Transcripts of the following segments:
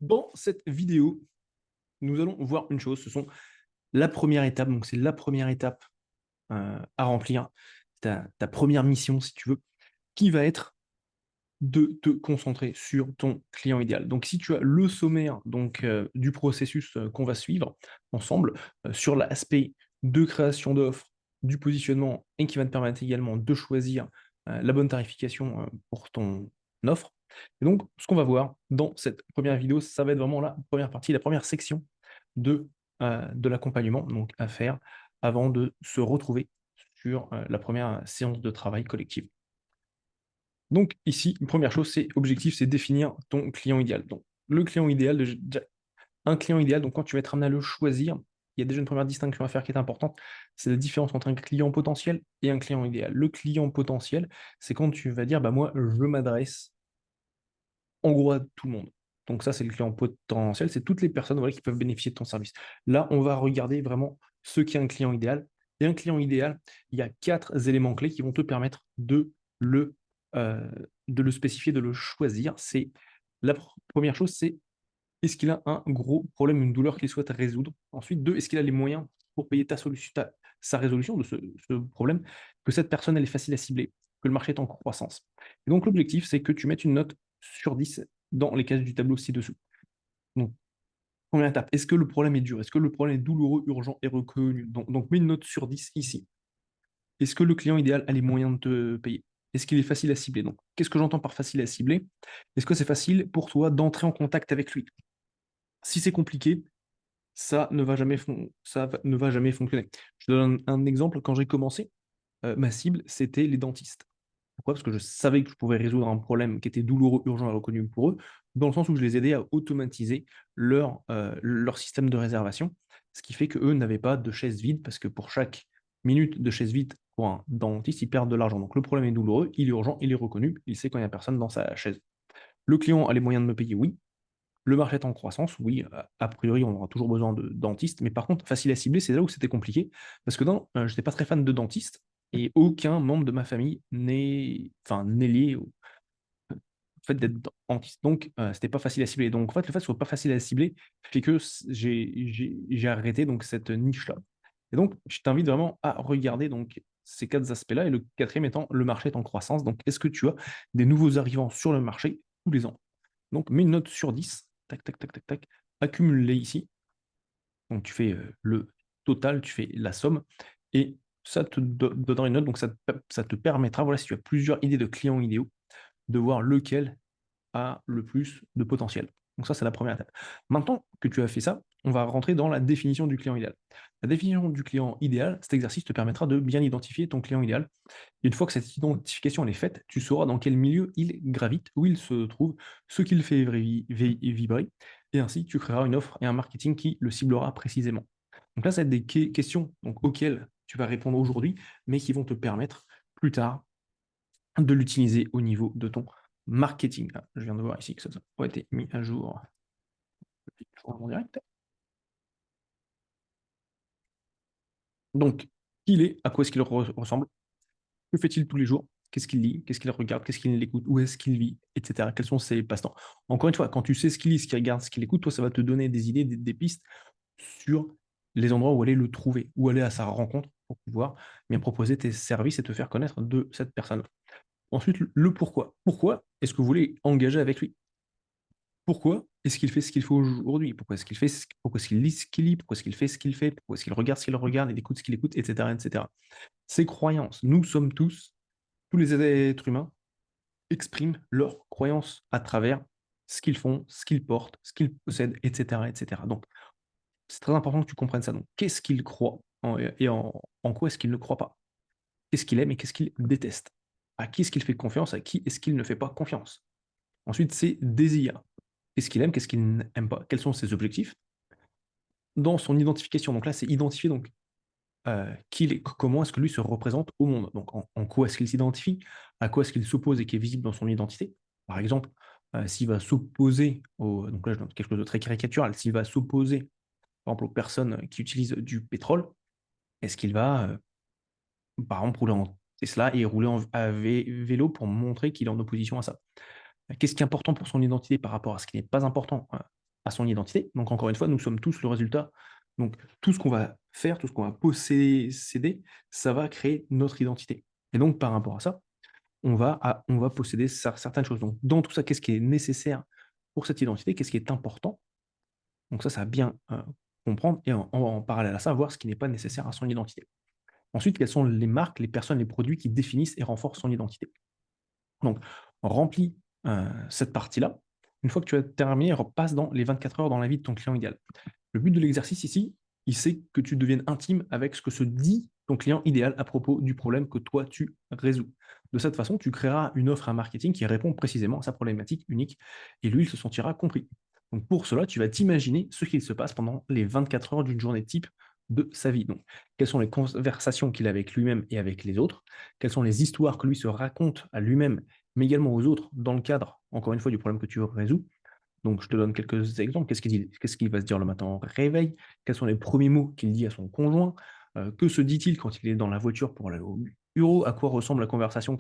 Dans cette vidéo, nous allons voir une chose, ce sont la première étape, donc c'est la première étape à remplir, ta première mission si tu veux, qui va être de te concentrer sur ton client idéal. Donc si tu as le sommaire du processus qu'on va suivre ensemble sur l'aspect de création d'offres, du positionnement et qui va te permettre également de choisir la bonne tarification pour ton offre. Et donc ce qu'on va voir dans cette première vidéo, ça va être vraiment la première partie, la première section de l'accompagnement donc à faire avant de se retrouver sur la première séance de travail collective. Donc ici, une première chose, c'est objectif, c'est définir ton client idéal. Donc le client idéal, un client idéal, donc quand tu vas être amené à le choisir, il y a déjà une première distinction à faire qui est importante, c'est la différence entre un client potentiel et un client idéal. Le client potentiel, c'est quand tu vas dire, bah moi, je m'adresse en gros à tout le monde. Donc ça, c'est le client potentiel, c'est toutes les personnes voilà, qui peuvent bénéficier de ton service. Là, on va regarder vraiment ce qu'est un client idéal. Et un client idéal, il y a 4 éléments clés qui vont te permettre le, euh, de le spécifier, de le choisir. C'est la première chose, c'est est-ce qu'il a un gros problème, une douleur qu'il souhaite résoudre? Ensuite, deux, est-ce qu'il a les moyens pour payer sa résolution de ce problème? Que cette personne, elle est facile à cibler, que le marché est en croissance. Et donc, l'objectif, c'est que tu mettes une note sur 10 dans les cases du tableau ci-dessous. Donc, première étape, est-ce que le problème est dur? Est-ce que le problème est douloureux, urgent et reconnu? Donc, mets une note sur 10 ici. Est-ce que le client idéal a les moyens de te payer? Est-ce qu'il est facile à cibler? Donc, qu'est-ce que j'entends par facile à cibler? Est-ce que c'est facile pour toi d'entrer en contact avec lui? Si c'est compliqué, ça ne va jamais fonctionner. Je te donne un exemple, quand j'ai commencé, ma cible, c'était les dentistes. Pourquoi? Parce que je savais que je pouvais résoudre un problème qui était douloureux, urgent et reconnu pour eux, dans le sens où je les aidais à automatiser leur système de réservation, ce qui fait qu'eux n'avaient pas de chaise vide, parce que pour chaque minute de chaise vide pour un dentiste, ils perdent de l'argent. Donc le problème est douloureux, il est urgent, il est reconnu, il sait quand il n'y a personne dans sa chaise. Le client a les moyens de me payer, oui. Le marché est en croissance, oui, a priori, on aura toujours besoin de dentistes, mais par contre, facile à cibler, c'est là où c'était compliqué, parce que je n'étais pas très fan de dentistes, et aucun membre de ma famille n'est lié au fait d'être dentiste. Donc, c'était pas facile à cibler. Donc, en fait, le fait que ce soit pas facile à cibler fait que j'ai arrêté donc cette niche-là. Et donc, je t'invite vraiment à regarder donc ces 4 aspects-là, et le quatrième étant le marché est en croissance. Donc, est-ce que tu as des nouveaux arrivants sur le marché tous les ans? Donc, mets une note sur 10, tac, tac, tac, tac, tac, accumule-les ici. Donc, tu fais le total, tu fais la somme, et ça te donnera une note. Donc, ça te permettra, voilà, si tu as plusieurs idées de clients idéaux, de voir lequel a le plus de potentiel. Donc ça, c'est la première étape. Maintenant que tu as fait ça, on va rentrer dans la définition du client idéal. La définition du client idéal, cet exercice te permettra de bien identifier ton client idéal. Et une fois que cette identification elle est faite, tu sauras dans quel milieu il gravite, où il se trouve, ce qu'il fait vibrer, et ainsi tu créeras une offre et un marketing qui le ciblera précisément. Donc là, ça va être des questions donc, auxquelles tu vas répondre aujourd'hui, mais qui vont te permettre plus tard de l'utiliser au niveau de ton marketing. Ah, je viens de voir ici que ça a été mis à jour en direct. Donc, qui il est, à quoi est-ce qu'il ressemble, que fait-il tous les jours, qu'est-ce qu'il lit, qu'est-ce qu'il regarde, qu'est-ce qu'il écoute, où est-ce qu'il vit, etc. Quels sont ses passe-temps. Encore une fois, quand tu sais ce qu'il lit, ce qu'il regarde, ce qu'il écoute, toi, ça va te donner des idées, des pistes sur les endroits où aller le trouver, où aller à sa rencontre pour pouvoir bien proposer tes services et te faire connaître de cette personne. Ensuite, le pourquoi. Pourquoi est-ce que vous voulez engager avec lui? Pourquoi est-ce qu'il fait ce qu'il fait aujourd'hui? Pourquoi est-ce qu'il fait pourquoi est-ce qu'il lit ce qu'il lit? Pourquoi est-ce qu'il fait ce qu'il fait? Pourquoi est-ce qu'il regarde ce qu'il regarde? Il écoute ce qu'il écoute, etc., etc. Ces croyances, nous sommes tous les êtres humains expriment leurs croyances à travers ce qu'ils font, ce qu'ils portent, ce qu'ils possèdent, etc., etc. Donc, c'est très important que tu comprennes ça. Donc, qu'est-ce qu'il croit et en quoi est-ce qu'il ne croit pas? Qu'est-ce qu'il aime et qu'est-ce qu'il déteste? À qui est-ce qu'il fait confiance? À qui est-ce qu'il ne fait pas confiance? Ensuite, c'est désirs. Qu'est-ce qu'il aime, qu'est-ce qu'il n'aime pas? Quels sont ses objectifs? Dans son identification, donc là, c'est identifier donc, qui il est, comment est-ce que lui se représente au monde? Donc en quoi est-ce qu'il s'identifie? À quoi est-ce qu'il s'oppose et qui est visible dans son identité? Par exemple, s'il va s'opposer donc là, je donne quelque chose de très caricatural, s'il va s'opposer, par exemple, aux personnes qui utilisent du pétrole, est-ce qu'il va, par exemple, rouler en Tesla et rouler à vélo pour montrer qu'il est en opposition à ça? Qu'est-ce qui est important pour son identité par rapport à ce qui n'est pas important? à son identité. Donc, encore une fois, nous sommes tous le résultat. Donc, tout ce qu'on va faire, tout ce qu'on va posséder, ça va créer notre identité. Et donc, par rapport à ça, on va posséder certaines choses. Donc, dans tout ça, qu'est-ce qui est nécessaire pour cette identité? Qu'est-ce qui est important? Donc ça va bien comprendre et en parallèle à ça, voir ce qui n'est pas nécessaire à son identité. Ensuite, quelles sont les marques, les personnes, les produits qui définissent et renforcent son identité? Donc, remplis cette partie-là. Une fois que tu as terminé, repasse dans les 24 heures dans la vie de ton client idéal. Le but de l'exercice ici, c'est que tu deviennes intime avec ce que se dit ton client idéal à propos du problème que toi, tu résous. De cette façon, tu créeras une offre, un marketing qui répond précisément à sa problématique unique et lui, il se sentira compris. Donc pour cela, tu vas t'imaginer ce qu'il se passe pendant les 24 heures d'une journée type de sa vie. Donc, quelles sont les conversations qu'il a avec lui-même et avec les autres? Quelles sont les histoires que lui se raconte à lui-même, mais également aux autres, dans le cadre, encore une fois, du problème que tu résous? Donc, je te donne quelques exemples. Qu'est-ce qu'il va se dire le matin au réveil? Quels sont les premiers mots qu'il dit à son conjoint? Que se dit-il quand il est dans la voiture pour aller au bureau? À quoi ressemble la conversation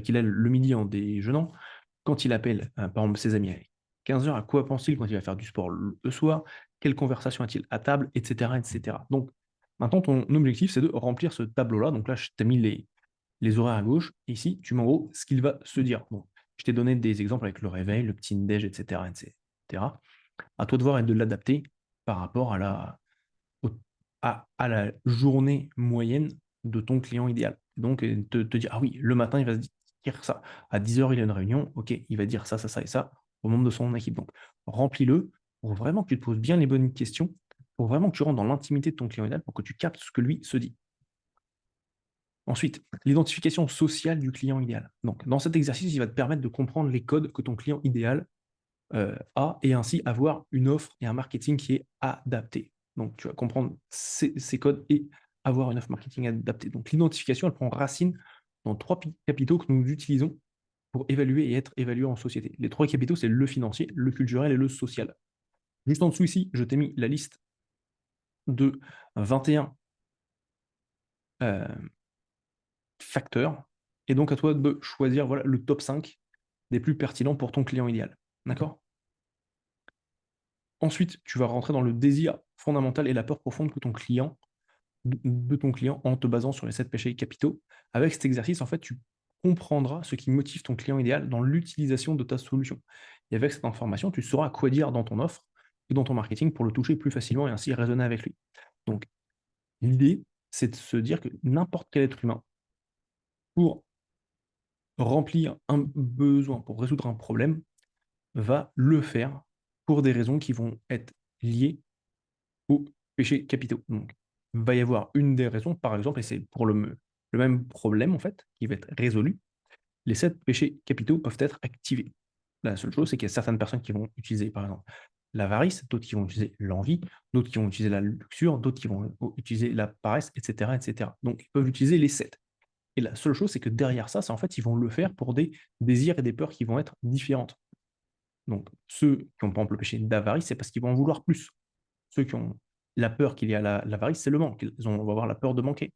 qu'il a le midi en déjeunant? Quand il appelle, par exemple, ses amis à 15 heures, à quoi pense-t-il quand il va faire du sport le soir? Quelle conversation a-t-il à table? Etc. etc. Donc, maintenant, ton objectif, c'est de remplir ce tableau-là. Donc là, je t'ai mis les horaires à gauche. Et ici, tu mets en gros ce qu'il va se dire. Bon, je t'ai donné des exemples avec le réveil, le petit déj, etc., etc. À toi de voir et de l'adapter par rapport à la journée moyenne de ton client idéal. Donc, te dire, ah oui, le matin, il va se dire ça. À 10 heures, il a une réunion. OK, il va dire ça, ça, ça et ça au membre de son équipe. Donc, remplis-le pour vraiment que tu te poses bien les bonnes questions, pour vraiment que tu rentres dans l'intimité de ton client idéal, pour que tu captes ce que lui se dit. Ensuite, l'identification sociale du client idéal. Donc, dans cet exercice, il va te permettre de comprendre les codes que ton client idéal a et ainsi avoir une offre et un marketing qui est adapté. Donc, tu vas comprendre ces codes et avoir une offre marketing adaptée. Donc, l'identification, elle prend racine dans trois capitaux que nous utilisons pour évaluer et être évalué en société. Les trois capitaux, c'est le financier, le culturel et le social. Juste en dessous ici, je t'ai mis la liste de 21 euh, facteurs. Et donc, à toi de choisir voilà, le top 5 des plus pertinents pour ton client idéal. D'accord? Ensuite, tu vas rentrer dans le désir fondamental et la peur profonde que de ton client en te basant sur les 7 péchés capitaux. Avec cet exercice, en fait, tu comprendras ce qui motive ton client idéal dans l'utilisation de ta solution. Et avec cette information, tu sauras quoi dire dans ton offre et dans ton marketing pour le toucher plus facilement et ainsi raisonner avec lui. Donc, l'idée, c'est de se dire que n'importe quel être humain, pour remplir un besoin, pour résoudre un problème, va le faire pour des raisons qui vont être liées aux péchés capitaux. Donc, il va y avoir une des raisons, par exemple, et c'est pour le même problème, en fait, qui va être résolu, les 7 péchés capitaux peuvent être activés. La seule chose, c'est qu'il y a certaines personnes qui vont utiliser, par exemple, l'avarice, d'autres qui vont utiliser l'envie, d'autres qui vont utiliser la luxure, d'autres qui vont utiliser la paresse, etc., etc. Donc, ils peuvent utiliser les 7. Et la seule chose, c'est que derrière ça, c'est en fait, ils vont le faire pour des désirs et des peurs qui vont être différentes. Donc, ceux qui ont, par exemple, le péché d'avarice, c'est parce qu'ils vont en vouloir plus. Ceux qui ont la peur qu'il y a l'avarice, c'est le manque. Vont avoir la peur de manquer.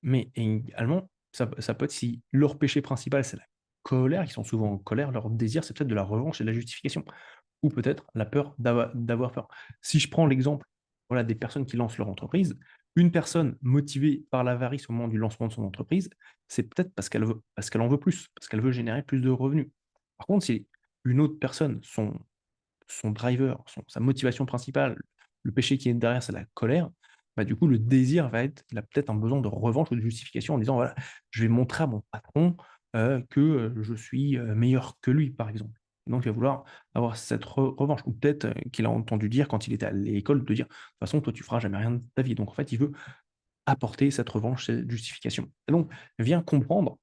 Mais également, ça peut être si leur péché principal, c'est la colère, ils sont souvent en colère, leur désir, c'est peut-être de la revanche et de la justification. Ou peut-être la peur d'avoir peur. Si je prends l'exemple voilà, des personnes qui lancent leur entreprise, une personne motivée par l'avarice au moment du lancement de son entreprise, c'est peut-être parce qu'elle en veut plus, parce qu'elle veut générer plus de revenus. Par contre, si une autre personne, son driver, sa motivation principale, le péché qui est derrière, c'est la colère, bah, du coup, le désir va être, il a peut-être un besoin de revanche ou de justification en disant, voilà, je vais montrer à mon patron que je suis meilleur que lui, par exemple. Donc, il va vouloir avoir cette revanche. Ou peut-être qu'il a entendu dire quand il était à l'école, de dire, de toute façon, toi, tu feras jamais rien de ta vie. Donc, en fait, il veut apporter cette revanche, cette justification. Et donc, viens comprendre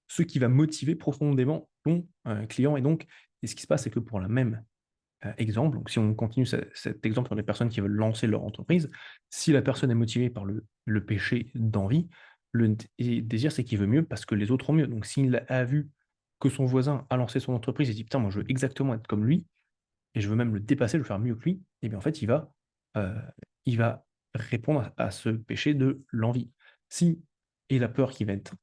ce qui va motiver profondément ton client. Et donc, et ce qui se passe, c'est que pour la même exemple, donc si on continue cet exemple sur les personnes qui veulent lancer leur entreprise, si la personne est motivée par le péché d'envie, le désir, c'est qu'il veut mieux parce que les autres ont mieux. Donc s'il a vu que son voisin a lancé son entreprise et dit, putain, moi je veux exactement être comme lui, et je veux même le dépasser, je veux faire mieux que lui, et bien en fait, euh, il va répondre à ce péché de l'envie. Si, et la peur qui va être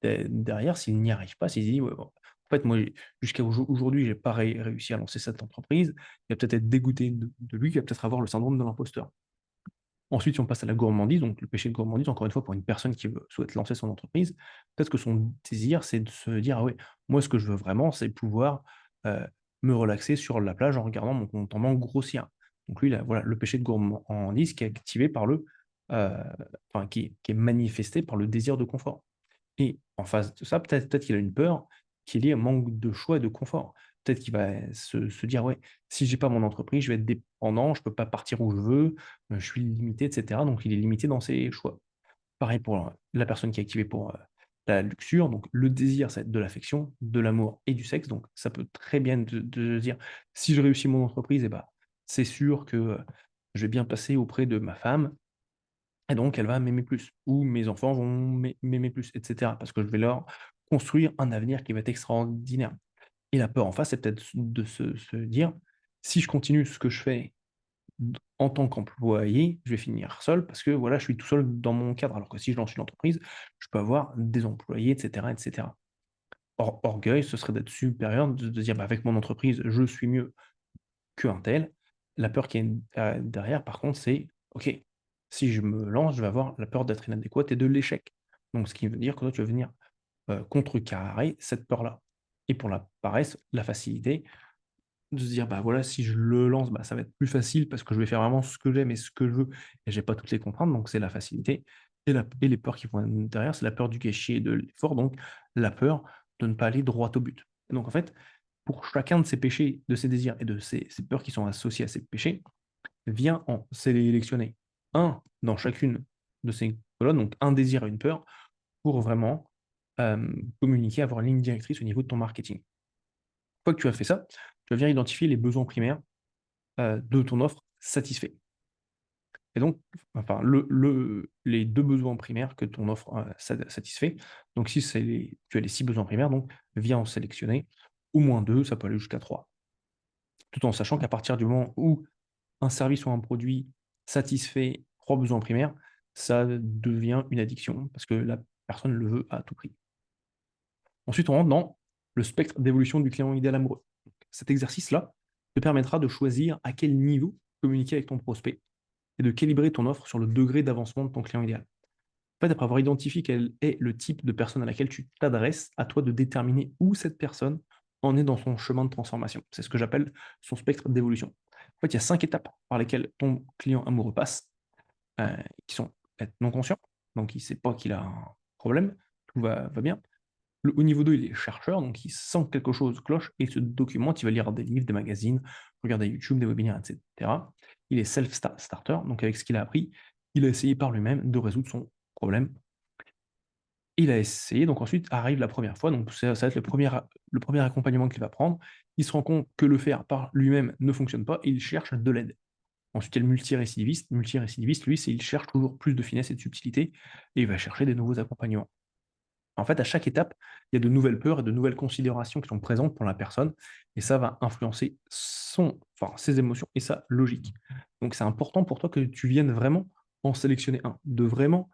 derrière, s'il n'y arrive pas, s'il dit, ouais, bon, En fait, moi, jusqu'à aujourd'hui, j'ai pas réussi à lancer cette entreprise. Il va peut-être être dégoûté de lui, il va peut-être avoir le syndrome de l'imposteur. Ensuite, si on passe à la gourmandise, donc le péché de gourmandise, encore une fois, pour une personne qui souhaite lancer son entreprise, peut-être que son désir, c'est de se dire: «Ah ouais, moi, ce que je veux vraiment, c'est pouvoir, heu, me relaxer sur la plage en regardant mon compte en banque grossir». Donc lui, là, voilà, le péché de gourmandise qui est activé par heu, enfin, qui est manifesté par le désir de confort. Et en face de ça, peut-être qu'il a une peur qui est liée au manque de choix et de confort. Peut-être qu'il va se dire: «Ouais, si j'ai pas mon entreprise, je vais être dépendant, je peux pas partir où je veux, je suis limité» et cetera. Donc il est limité dans ses choix. Pareil pour, la personne qui est activée pour, la luxure, donc le désir, ça va être de l'affection, de l'amour et du sexe. Donc ça peut très bien de dire: «Si je réussis mon entreprise et bah, c'est sûr que, je vais bien passer auprès de ma femme, et donc elle va m'aimer plus ou mes enfants vont m'aimer plus et cetera, parce que je vais leur construire un avenir qui va être extraordinaire. Et la peur en face, c'est peut-être de se dire: «Si je continue ce que je fais en tant qu'employé, je vais finir seul parce que voilà, je suis tout seul dans mon cadre». Alors que si je lance une entreprise, je peux avoir des employés et cetera et cetera. Orgueil, ce serait d'être supérieur, de dire: «Bah, avec mon entreprise, je suis mieux qu'un tel». La peur qui est derrière, par contre, c'est: «OK, si je me lance, je vais avoir la peur d'être inadéquat et de l'échec». Donc ce qui veut dire que toi, tu vas venir, contrecarrer cette peur-là. Et pour la paresse, la facilité, de se dire: «Bah, voilà, si je le lance, bah, ça va être plus facile parce que je vais faire vraiment ce que j'aime et ce que je veux et j'ai pas toutes les contraintes», donc c'est la facilité. Et les peurs qui vont être derrière, c'est la peur du gâchis et de l'effort, donc la peur de ne pas aller droit au but. Et donc en fait, pour chacun de ces péchés, de ces désirs et de ces peurs qui sont associées à ces péchés, vient en sélectionner un dans chacune de ces colonnes, donc un désir et une peur, pour vraiment, communiquer, avoir une ligne directrice au niveau de ton marketing. Une fois que tu as fait ça, tu vas venir identifier les besoins primaires, de ton offre satisfaits. Et donc, enfin, les 2 besoins primaires que ton offre, satisfait, donc si tu as les 6 besoins primaires, donc viens en sélectionner au moins 2, ça peut aller jusqu'à 3. Tout en sachant qu'à partir du moment où un service ou un produit satisfait 3 besoins primaires, ça devient une addiction parce que la personne le veut à tout prix. Ensuite, on rentre dans le spectre d'évolution du client idéal amoureux. Cet exercice-là te permettra de choisir à quel niveau communiquer avec ton prospect et de calibrer ton offre sur le degré d'avancement de ton client idéal. En fait, après avoir identifié quel est le type de personne à laquelle tu t'adresses, à toi de déterminer où cette personne en est dans son chemin de transformation. C'est ce que j'appelle son spectre d'évolution. En fait, il y a 5 étapes par lesquelles ton client amoureux passe, qui sont être non conscient, donc il ne sait pas qu'il a un problème, tout va bien. Le haut niveau 2, il est chercheur, donc il sent que quelque chose cloche et il se documente, il va lire des livres, des magazines, regarder YouTube, des webinaires, et cetera. Il est self-starter, donc avec ce qu'il a appris, il a essayé par lui-même de résoudre son problème. Il a essayé, donc ensuite arrive la première fois, donc ça va être le premier accompagnement qu'il va prendre. Il se rend compte que le faire par lui-même ne fonctionne pas et il cherche de l'aide. Ensuite, il y a le multirécidiviste. Multirécidiviste, lui, c'est il cherche toujours plus de finesse et de subtilité et il va chercher des nouveaux accompagnements. En fait, à chaque étape, il y a de nouvelles peurs et de nouvelles considérations qui sont présentes pour la personne et ça va influencer ses émotions et sa logique. Donc c'est important pour toi que tu viennes vraiment en sélectionner un, de vraiment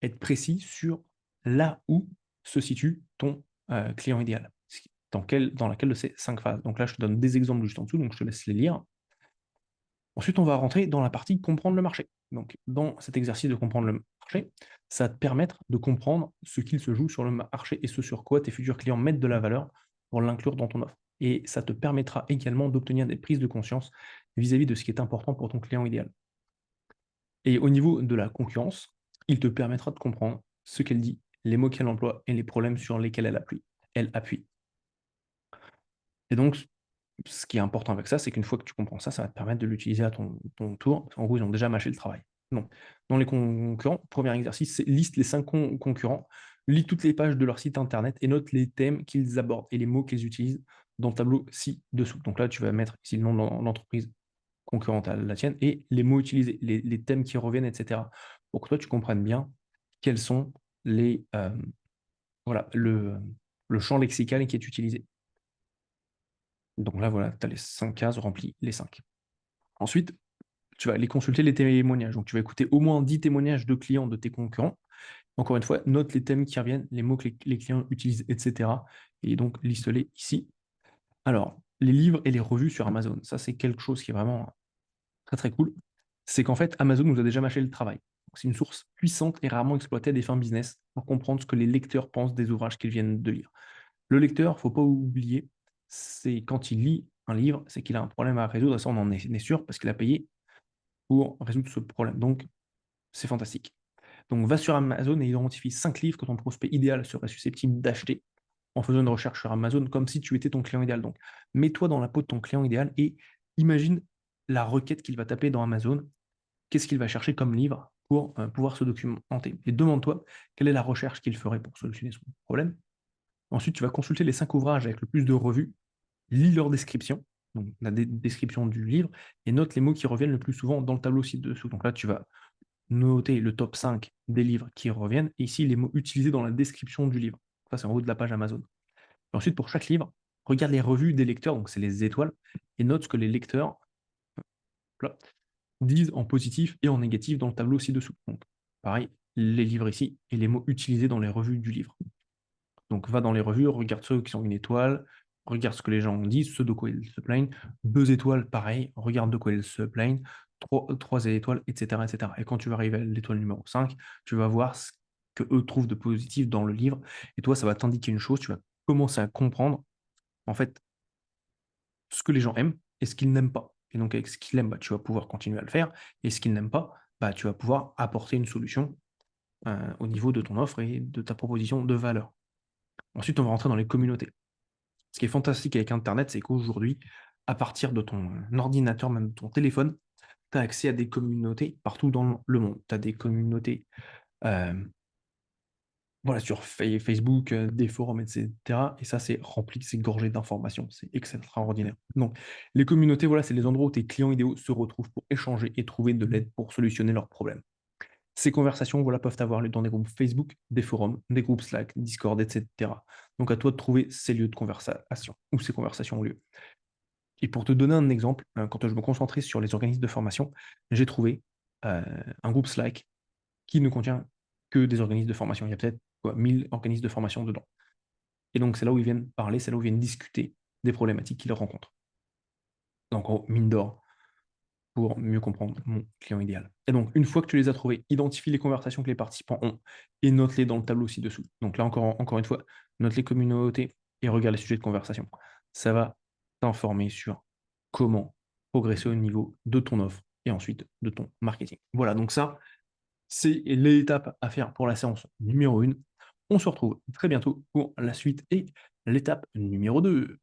être précis sur là où se situe ton, client idéal, dans laquelle de ces 5 phases. Donc là, je te donne des exemples juste en dessous, donc je te laisse les lire. Ensuite, on va rentrer dans la partie comprendre le marché. Donc, dans cet exercice de comprendre le marché, ça va te permettre de comprendre ce qu'il se joue sur le marché et ce sur quoi tes futurs clients mettent de la valeur pour l'inclure dans ton offre. Et ça te permettra également d'obtenir des prises de conscience vis-à-vis de ce qui est important pour ton client idéal. Et au niveau de la concurrence, il te permettra de comprendre ce qu'elle dit, les mots qu'elle emploie et les problèmes sur lesquels elle appuie. Et donc, ce qui est important avec ça, c'est qu'une fois que tu comprends ça, ça va te permettre de l'utiliser à ton tour. En gros, ils ont déjà mâché le travail. Donc, dans les concurrents, premier exercice, c'est liste les 5 concurrents, lis toutes les pages de leur site internet et note les thèmes qu'ils abordent et les mots qu'ils utilisent dans le tableau ci-dessous. Donc là, tu vas mettre ici le nom de l'entreprise concurrente à la tienne et les mots utilisés, les thèmes qui reviennent, etc. Pour que toi, tu comprennes bien quels sont voilà, le champ lexical qui est utilisé. Donc là, voilà, tu as les 5 cases remplies, les 5. Ensuite, tu vas aller consulter les témoignages. Donc, tu vas écouter au moins 10 témoignages de clients de tes concurrents Encore une fois, note les thèmes qui reviennent, les mots que les clients utilisent, etc. Et donc, liste-les ici. Alors, les livres et les revues sur Amazon, ça c'est quelque chose qui est vraiment très très cool. C'est qu'en fait, Amazon nous a déjà mâché le travail. C'est une source puissante et rarement exploitée à des fins business pour comprendre ce que les lecteurs pensent des ouvrages qu'ils viennent de lire. Le lecteur, faut pas oublier, c'est quand il lit un livre, c'est qu'il a un problème à résoudre, et ça on en est sûr, parce qu'il a payé pour résoudre ce problème. Donc, c'est fantastique. Donc, va sur Amazon et identifie 5 livres que ton prospect idéal serait susceptible d'acheter en faisant une recherche sur Amazon, comme si tu étais ton client idéal. Donc, mets-toi dans la peau de ton client idéal et imagine la requête qu'il va taper dans Amazon. Qu'est-ce qu'il va chercher comme livre pour pouvoir se documenter. Et demande-toi quelle est la recherche qu'il ferait pour solutionner son problème. Ensuite, tu vas consulter les 5 ouvrages avec le plus de revues, lis leur description, donc la description du livre, et note les mots qui reviennent le plus souvent dans le tableau ci-dessous. Donc là, tu vas noter le top 5 des livres qui reviennent, et ici les mots utilisés dans la description du livre. Ça, c'est en haut de la page Amazon. Et ensuite, pour chaque livre, regarde les revues des lecteurs, donc c'est les étoiles, et note ce que les lecteurs là, disent en positif et en négatif dans le tableau ci-dessous. Donc, pareil, les livres ici et les mots utilisés dans les revues du livre. Donc, va dans les revues, regarde ceux qui sont une étoile, regarde ce que les gens disent, ceux de quoi ils se plaignent. 2 étoiles, pareil, regarde de quoi ils se plaignent. 3 étoiles, etc., etc. Et quand tu vas arriver à l'étoile numéro 5, tu vas voir ce que eux trouvent de positif dans le livre. Et toi, ça va t'indiquer une chose, tu vas commencer à comprendre, en fait, ce que les gens aiment et ce qu'ils n'aiment pas. Et donc, avec ce qu'ils aiment, bah, tu vas pouvoir continuer à le faire. Et ce qu'ils n'aiment pas, bah, tu vas pouvoir apporter une solution au niveau de ton offre et de ta proposition de valeur. Ensuite, on va rentrer dans les communautés. Ce qui est fantastique avec Internet, c'est qu'aujourd'hui, à partir de ton ordinateur, même de ton téléphone, tu as accès à des communautés partout dans le monde. Tu as des communautés euh, voilà, sur Facebook, des forums, etc. Et ça, c'est rempli, c'est gorgé d'informations. C'est extraordinaire. Donc, les communautés, voilà, c'est les endroits où tes clients idéaux se retrouvent pour échanger et trouver de l'aide pour solutionner leurs problèmes. Ces conversations, voilà, peuvent avoir lieu dans des groupes Facebook, des forums, des groupes Slack, Discord, etc. Donc, à toi de trouver ces lieux de conversation, où ces conversations ont lieu. Et pour te donner un exemple, quand je me concentrais sur les organismes de formation, j'ai trouvé euh, un groupe Slack qui ne contient que des organismes de formation. Il y a peut-être 1000 organismes de formation dedans. Et donc, c'est là où ils viennent parler, c'est là où ils viennent discuter des problématiques qu'ils rencontrent. Donc, en gros, mine d'or, pour mieux comprendre mon client idéal. Et donc, une fois que tu les as trouvés, identifie les conversations que les participants ont et note-les dans le tableau ci-dessous. Donc là, encore une fois, note les communautés et regarde les sujets de conversation. Ça va t'informer sur comment progresser au niveau de ton offre et ensuite de ton marketing. Voilà, donc ça, c'est l'étape à faire pour la séance numéro 1. On se retrouve très bientôt pour la suite et l'étape numéro 2.